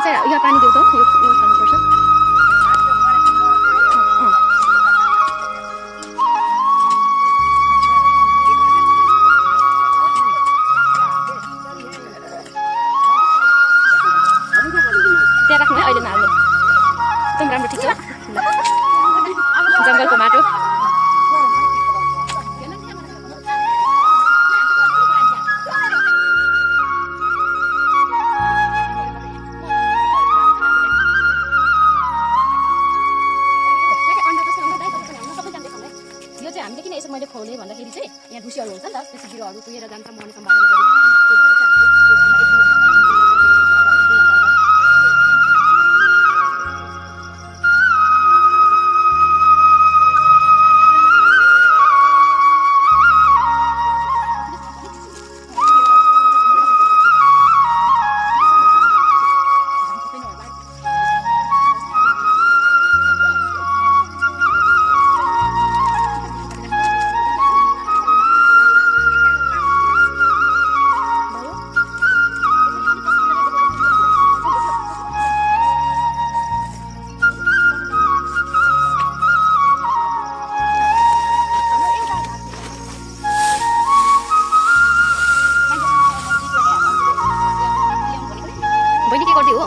चाहिँ यो पानी देऊ त यो खानुपर्छ त्यहाँ राख्नु है अहिले नहाल्नु एकदम राम्रो ठिक छ जङ्गलको माटो हामीले किन यसो मैले खोलेँ भन्दाखेरि चाहिँ यहाँ ढुसीहरू हुन्छ नि त त्यसै बिरुवाहरू कुहेर जान्छ मर्ने सम्भावना गरिन्छ त्यही भएर चाहिँ हामीले यो घरमा एक बहिनी के गर्दै हो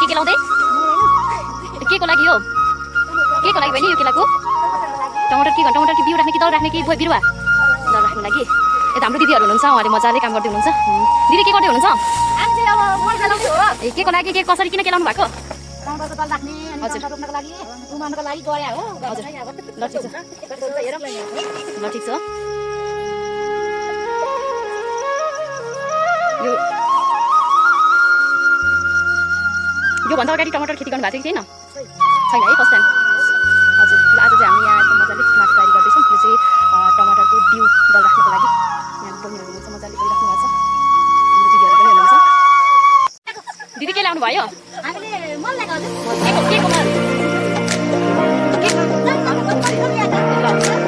के लाउँदै के को लागि हो के को लागि बहिनी यो केलाको टमाटर कि बिउ राख्ने कि दल राख्ने कि बिरुवा दल राख्नु लागि यता हाम्रो दिदीहरू हुनुहुन्छ उहाँले मजाले काम गर्दै हुनुहुन्छ दिदी के गर्दै हुनुहुन्छ ए के को लागि के कसरी किन केलाउनु भएको हजुर ल ठिक छ ल ठिक छ यो भन्दा अगाडि टमाटर खेती गर्नु भएको थियो कि छैन छैन है फर्स्ट टाइम हजुर ल आज चाहिँ हामी यहाँ एकदम मजाले माटो तयारी गर्दैछौँ यो चाहिँ टमाटरको बिउ दल राख्नको लागि यहाँ बहिनीहरू हुनुहुन्छ मजाले गरिराख्नु भएको छ हाम्रो दिदीहरू पनि हुनुहुन्छ दिदी के ल्याउनु भयो के को